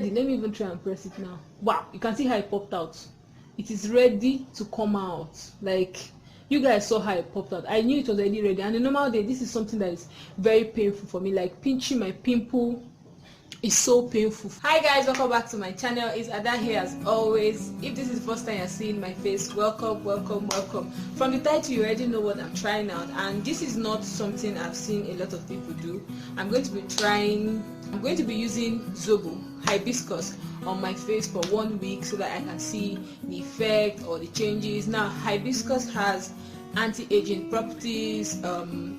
ready. Let me even try and press it now. Wow, you can see how it popped out. It is ready to come out. Like, you guys saw how it popped out. I knew it was already ready. And the normal day, this is something that is very painful for me. Like, pinching my pimple is so painful. Hi guys, welcome back to my channel. It's Ada here as always. If this is the first time you're seeing my face, welcome. From the title you already know what I'm trying out, and this is not something I've seen a lot of people do. I'm going to be using Zobo Hibiscus on my face for 1 week so that I can see the effect or the changes. Now, Hibiscus has anti-aging properties.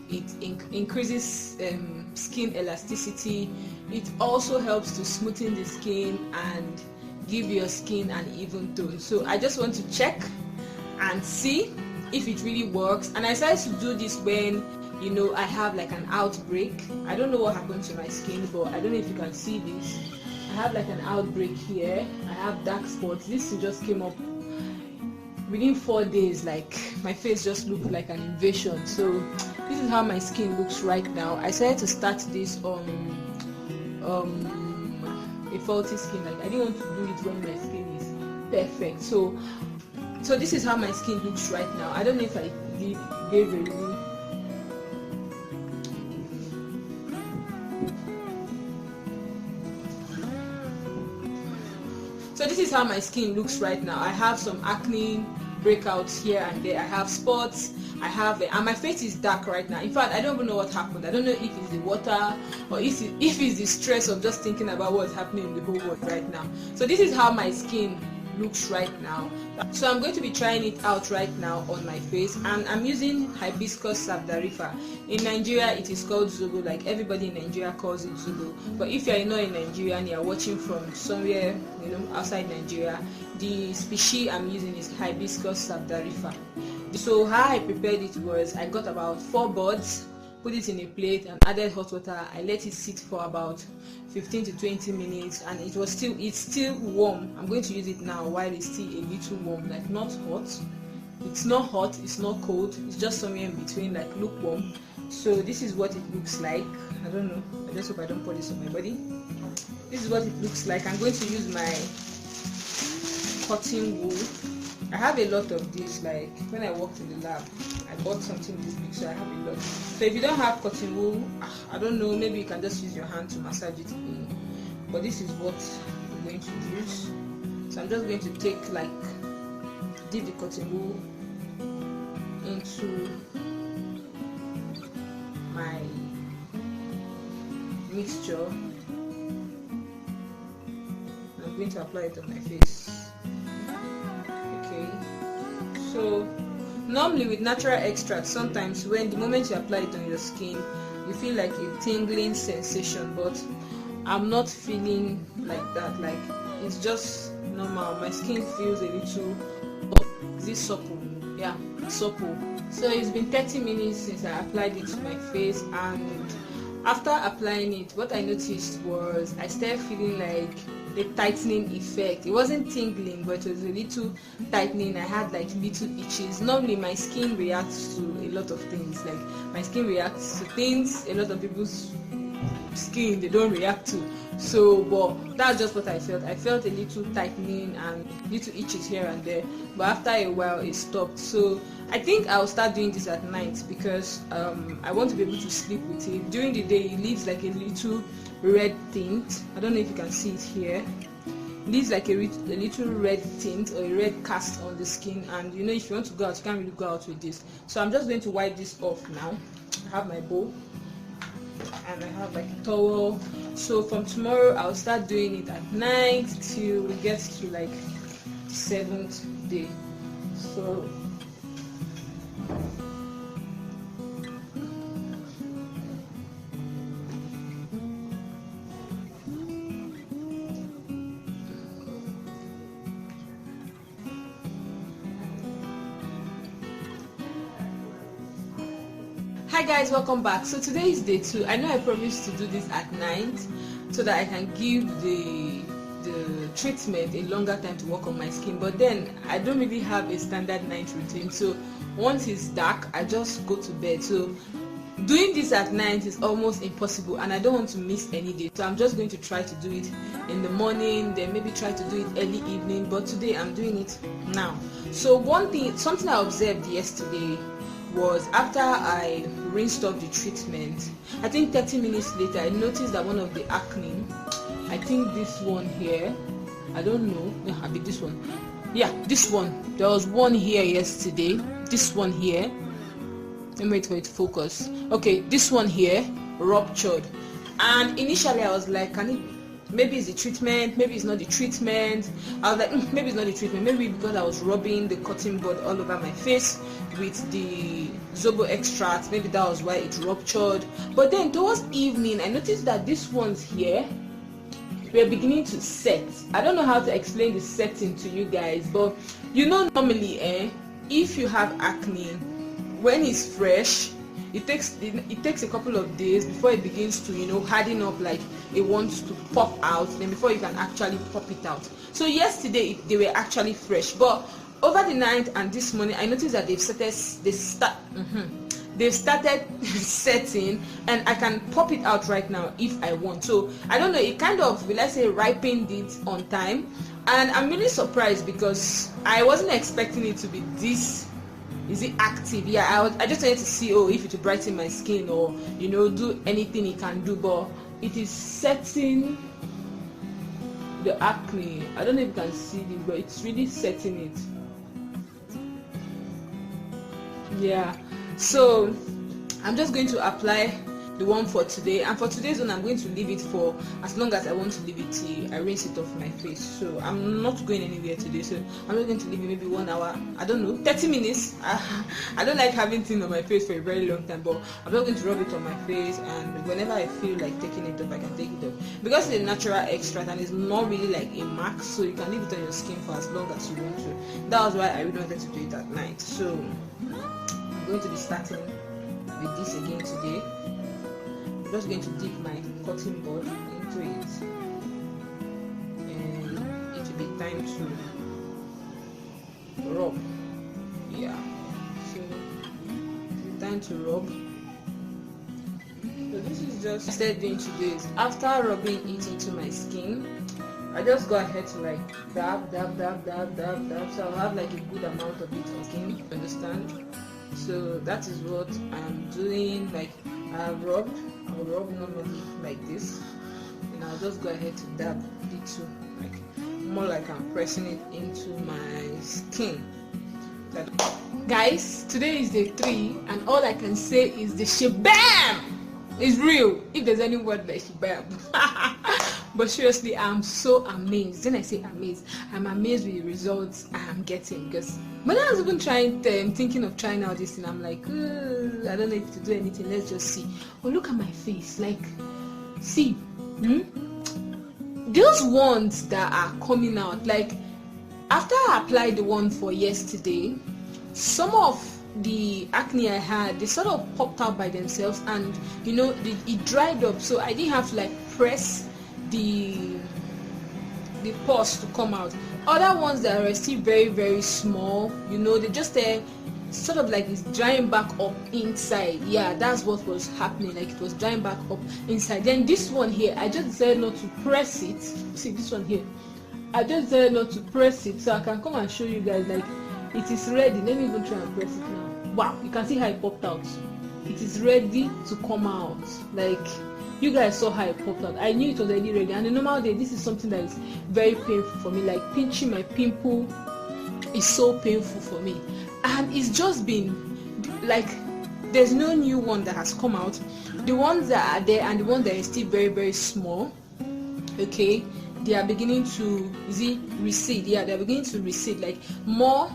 It increases skin elasticity. It also helps to smoothen the skin and give your skin an even tone. So I just want to check and see if it really works. And I decided to do this when, you know, I have like an outbreak. I don't know what happened to my skin, but I don't know if you can see this. I have like an outbreak here. I have dark spots. This just came up within 4 days. Like, my face just looked like an invasion. So this is how my skin looks right now. I decided to start this on a faulty skin. Like, I didn't want to do it when my skin is perfect. So this is how my skin looks right now. I don't know if I gave a review. So this is how my skin looks right now. I have some acne breakouts here and there. I have spots. And my face is dark right now. In fact, I don't even know what happened. I don't know if it's the water or if it's the stress of just thinking about what's happening in the whole world right now. So this is how my skin looks right now. So I'm going to be trying it out right now on my face, and I'm using Hibiscus sabdarifa. In Nigeria it is called Zobo. Like, everybody in Nigeria calls it Zobo, but if you're not in Nigeria and you're watching from somewhere, you know, outside Nigeria, the species I'm using is Hibiscus sabdarifa. So how I prepared it was, I got about 4 buds, put it in a plate and added hot water. I let it sit for about 15 to 20 minutes, and it's still warm. I'm going to use it now while it's still a little warm, like not hot. It's not hot, it's not cold, it's just somewhere in between, like lukewarm. So this is what it looks like. I don't know, I just hope I don't pour this on my body. This is what it looks like. I'm going to use my cotton wool. I have a lot of this. Like, when I worked in the lab, I bought something this big, so I have a lot. So if you don't have cotton wool, I don't know, maybe you can just use your hand to massage it in. But this is what I'm going to use. So I'm just going to dip the cotton wool into my mixture. I'm going to apply it on my face. So normally with natural extract, sometimes when the moment you apply it on your skin, you feel like a tingling sensation, but I'm not feeling like that. Like, it's just normal. My skin feels a little, is it supple? Yeah, supple. So it's been 30 minutes since I applied it to my face, and after applying it, what I noticed was I started feeling like a tightening effect. It wasn't tingling, but it was a little tightening. I had like little itches. Normally my skin reacts to a lot of things. Like, my skin reacts to things a lot of people's skin they don't react to. So, but that's just what I felt. I felt a little tightening and little itches here and there, but after a while it stopped. So I think I'll start doing this at night, because I want to be able to sleep with it. During the day it leaves like a little red tint. I don't know if you can see it here. It leaves like a little red tint or a red cast on the skin, and you know, if you want to go out, you can't really go out with this. So I'm just going to wipe this off now. I have my bowl and I have like a towel. So from tomorrow I'll start doing it at night till we get to like the 7th day. So hi guys, welcome back. So today is day 2. I know I promised to do this at night so that I can give the treatment a longer time to work on my skin, but then I don't really have a standard night routine. So once it's dark, I just go to bed. So doing this at night is almost impossible, and I don't want to miss any day, so I'm just going to try to do it in the morning, then maybe try to do it early evening, but today I'm doing it now. So something I observed yesterday was after I rinsed off the treatment, I think 30 minutes later, I noticed that one of the acne, I think this one here, I don't know, yeah, I'll be this one, yeah, this one, there was one here yesterday, this one here, let me wait for it to focus. Okay, this one here ruptured, and initially I was like, maybe it's the treatment, maybe it's not the treatment. I was like, maybe it's not the treatment, maybe because I was rubbing the cotton bud all over my face with the Zobo extract, maybe that was why it ruptured. But then towards evening, I noticed that these ones here were beginning to set. I don't know how to explain the setting to you guys, but you know, normally if you have acne, when it's fresh, it takes a couple of days before it begins to, you know, harden up, like it wants to pop out, then before you can actually pop it out. So yesterday they were actually fresh, but over the night and this morning I noticed that they've started setting, and I can pop it out right now if I want. So I don't know, it kind of, let's say, ripened it on time, and I'm really surprised because I wasn't expecting it to be this. Is it active? Yeah, I just wanted to see, if it will brighten my skin or, you know, do anything it can do, but it is setting the acne. I don't know if you can see this, but it's really setting it. Yeah, so I'm just going to apply the one for today, and for today's one I'm going to leave it for as long as I want to leave it till I rinse it off my face. So I'm not going anywhere today, so I'm not going to leave it maybe 1 hour, I don't know, 30 minutes. I don't like having things on my face for a very long time, but I'm not going to rub it on my face, and whenever I feel like taking it off, I can take it off, because it's a natural extract and it's not really like a mark, so you can leave it on your skin for as long as you want to. That was why I really wanted to do it at night. So I'm going to be starting with this again today. I'm just going to dip my cotton bud into it, and it will be time to rub. Yeah, so it's time to rub. So this is just what I started doing today. After rubbing it into my skin, I just go ahead to like dab. So I'll have like a good amount of it on skin. Understand? So that is what I'm doing. Like I'll rub normally like this, and I'll just go ahead to dab it too, like more like I'm pressing it into my skin. Guys, today is day 3, and all I can say is the shabam is real, if there's any word like shabam. But seriously, I'm so amazed. When I say amazed, I'm amazed with the results I'm getting, because when I was even thinking of trying out this thing, I'm like, I don't know if to do anything, let's just see. Oh, look at my face, like, see, those ones that are coming out, like, after I applied the one for yesterday, some of the acne I had, they sort of popped out by themselves, and you know, it dried up, so I didn't have to like press the pores to come out. Other ones that are still very, very small, you know, they just sort of like it's drying back up inside. Yeah, that's what was happening, like it was drying back up inside. Then this one here, I just decided not to press it. See this one here, I just decided not to press it, so I can come and show you guys, like, it is ready. Let me even try and press it now. Wow, you can see how it popped out. It is ready to come out. Like, you guys saw how it popped out. I knew it was already ready. And the normal day, this is something that is very painful for me. Like pinching my pimple is so painful for me. And it's just been like, there's no new one that has come out. The ones that are there and the one that is still very, very small, okay, they are beginning to recede. Yeah, they're beginning to recede. Like more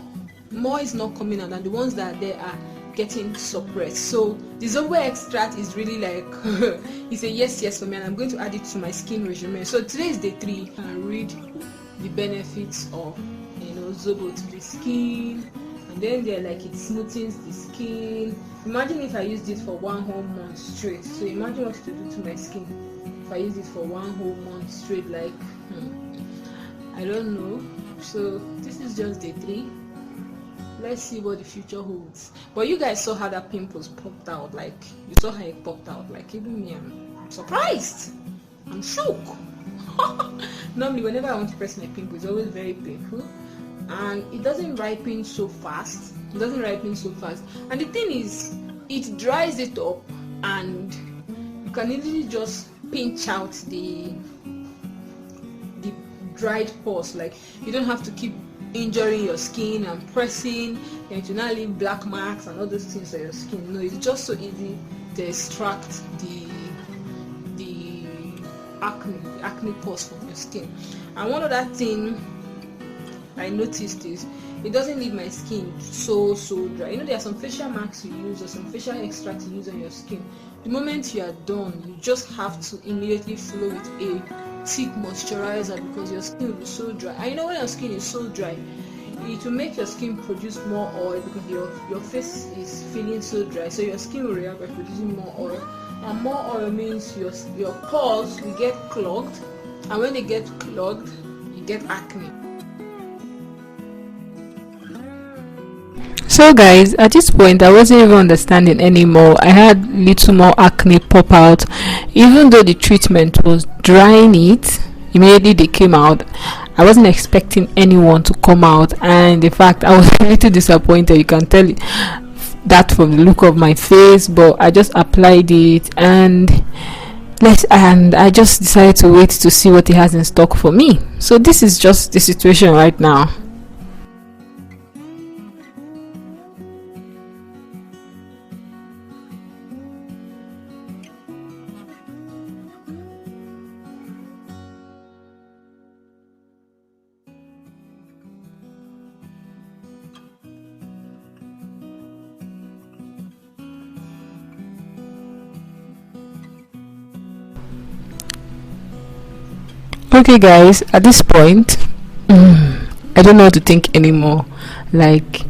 is not coming out, and the ones that are there are getting suppressed. So the Zobo extract is really like it's a yes for me, and I'm going to add it to my skin regimen. So today is day 3, and read the benefits of, you know, Zobo to the skin. And then they're like, it smoothens the skin. Imagine if I used it for 1 whole month straight. So imagine what it would do to my skin if I use it for 1 whole month straight. Like I don't know. So this is just day 3. let's see what the future holds. But you guys saw how that pimples popped out. Like, you saw how it popped out. Like, even me, I'm surprised. I'm shook. Normally, whenever I want to press my pimple, it's always very painful, and it doesn't ripen so fast. And the thing is, it dries it up, and you can easily just pinch out the dried pores. Like, you don't have to keep injuring your skin and pressing, and to now leave black marks and all those things on your skin. No, it's just so easy to extract the acne pores from your skin. And one other thing I noticed is it doesn't leave my skin so dry. You know, there are some facial marks you use or some facial extracts you use on your skin. The moment you are done, you just have to immediately flow with a thick moisturizer, because your skin will be so dry. And you know, when your skin is so dry, it will make your skin produce more oil, because your face is feeling so dry, so your skin will react by producing more oil, and more oil means your pores will get clogged, and when they get clogged, you get acne. So guys, at this point I wasn't even understanding anymore. I had little more acne pop out, even though the treatment was drying it. Immediately they came out. I wasn't expecting anyone to come out, and in fact I was a little disappointed. You can tell that from the look of my face, but I just applied it, and I just decided to wait to see what he has in stock for me. So this is just the situation right now. Okay guys, at this point I don't know what to think anymore. Like,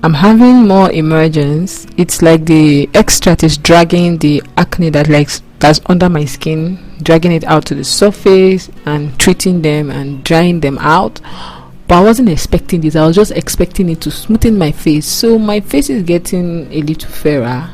I'm having more emergence. It's like the extract is dragging the acne that's under my skin, dragging it out to the surface and treating them and drying them out. But I wasn't expecting this. I was just expecting it to smoothen my face, so my face is getting a little fairer.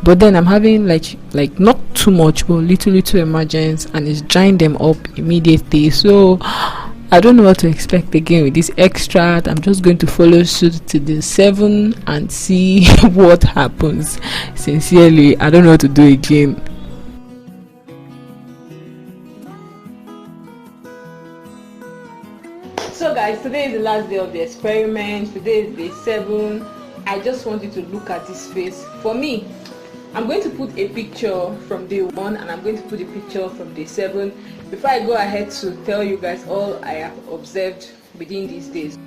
But then I'm having like not too much, but little emergence, and it's drying them up immediately. So I don't know what to expect again with this extract. I'm just going to follow suit to the 7 and see what happens. Sincerely, I don't know what to do again. So guys, today is the last day of the experiment. Today is day 7. I just want you to look at this face. For me, I'm going to put a picture from day 1, and I'm going to put a picture from day 7 before I go ahead to tell you guys all I have observed within these days.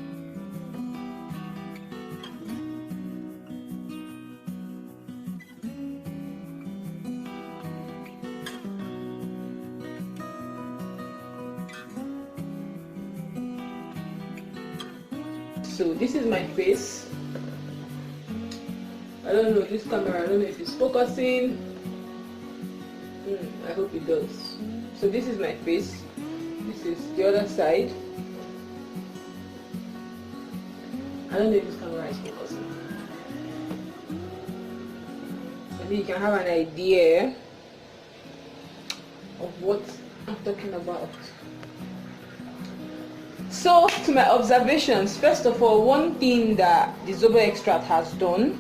So this is my face. I don't know, this camera, I don't know if it's focusing. I hope it does. So this is my face. This is the other side. I don't know if this camera is focusing. Maybe you can have an idea of what I'm talking about. So, to my observations, first of all, one thing that the Zobo extract has done,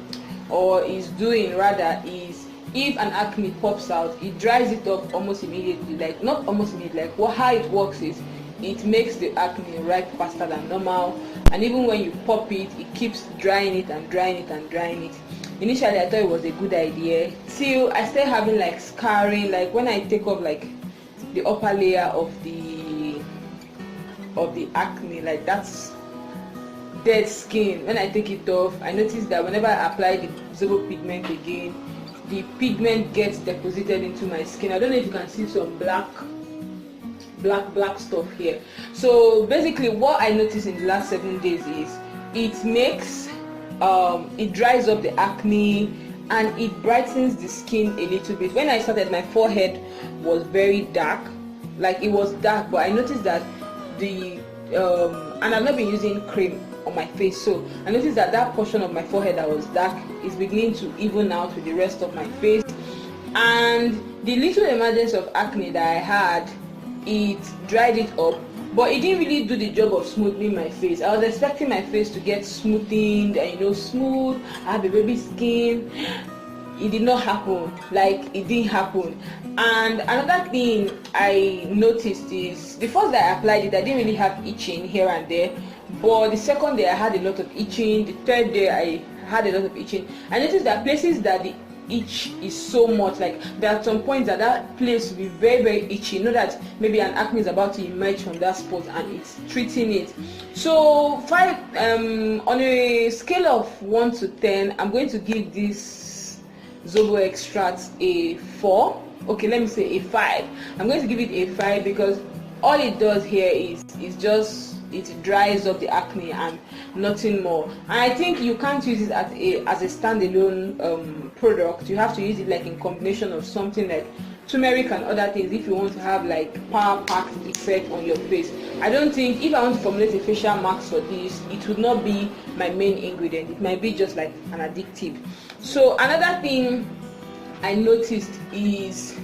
or is doing rather, is if an acne pops out, it dries it up almost immediately. Like, not almost immediately, like how it works is it makes the acne ripe faster than normal, and even when you pop it, it keeps drying it and drying it and drying it. Initially I thought it was a good idea, till I started having like scarring, like when I take off like the upper layer of the acne, like that's dead skin. When I take it off, I notice that whenever I apply the Zobo pigment again, the pigment gets deposited into my skin. I don't know if you can see some black stuff here. So basically what I noticed in the last 7 days is it makes it dries up the acne and it brightens the skin a little bit. When I started, my forehead was very dark, like it was dark, but I noticed that the and I've not been using cream on my face, so I noticed that that portion of my forehead that was dark is beginning to even out with the rest of my face. And the little emergence of acne that I had, it dried it up, but it didn't really do the job of smoothing my face. I was expecting my face to get smoothened and smooth. I have a baby skin. It did not happen. Like, it didn't happen. And another thing I noticed is the first day I applied it, I didn't really have itching here and there, but the second day I had a lot of itching. The third day I had a lot of itching. I noticed that places that the itch is so much, like there are some points that place will be very, very itchy. Know that maybe an acne is about to emerge from that spot and it's treating it. So on a scale of 1 to 10, I'm going to give this Zobo extract a 4. Okay, let me say a 5. I'm going to give it a 5 because all it does here is just it dries up the acne and nothing more. And I think you can't use it as a standalone product. You have to use it like in combination of something like turmeric and other things if you want to have like power packed effect on your face. I don't think if I want to formulate a facial mask for this, it would not be my main ingredient. It might be just like an addictive. So another thing I noticed is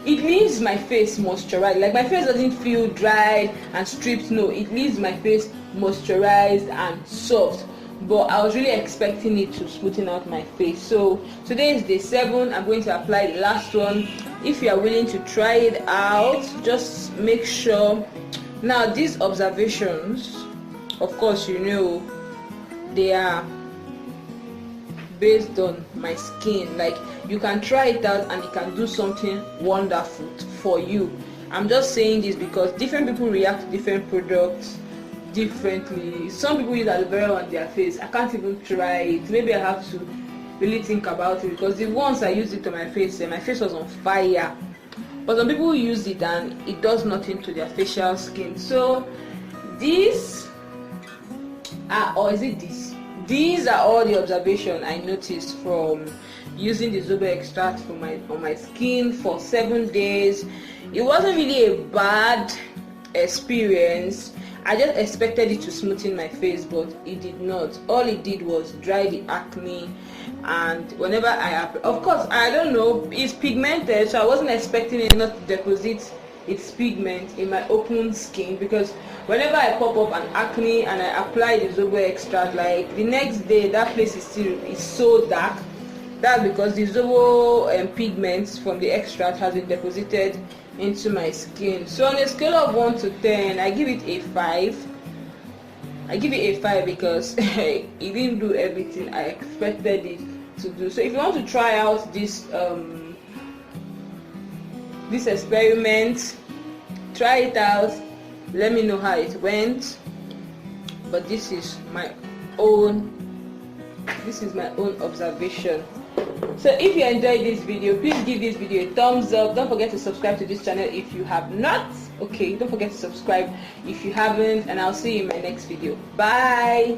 it leaves my face moisturized. Like, my face doesn't feel dry and stripped. No, it leaves my face moisturized and soft. But I was really expecting it to smoothen out my face. So today is day 7. I'm going to apply the last one. If you are willing to try it out, just make sure. Now, these observations, of course, they are based on my skin. Like, you can try it out and it can do something wonderful for you. I'm just saying this because different people react to different products differently. Some people use aloe vera on their face. I can't even try it. Maybe I have to really think about it, because the once I used it on my face was on fire. But some people use it and it does nothing to their facial skin. So these are all the observations I noticed from using the Zobo extract on my skin for 7 days. It wasn't really a bad experience. I just expected it to smoothen my face, but it did not. All it did was dry the acne. And whenever of course, I don't know, it's pigmented, so I wasn't expecting it not to deposit its pigment in my open skin, because whenever I pop up an acne and I apply the Zobo extract, like the next day that place is so dark. That's because the Zobo pigments from the extract has been deposited into my skin. So on a scale of 1 to 10, I give it a 5. I give it a 5 because it didn't do everything I expected it to do. So if you want to try out this experiment, try it out, let me know how it went. But this is my own observation. So if you enjoyed this video, please give this video a thumbs up. Don't forget to subscribe to this channel if you have not. Okay, don't forget to subscribe if you haven't, and I'll see you in my next video. Bye.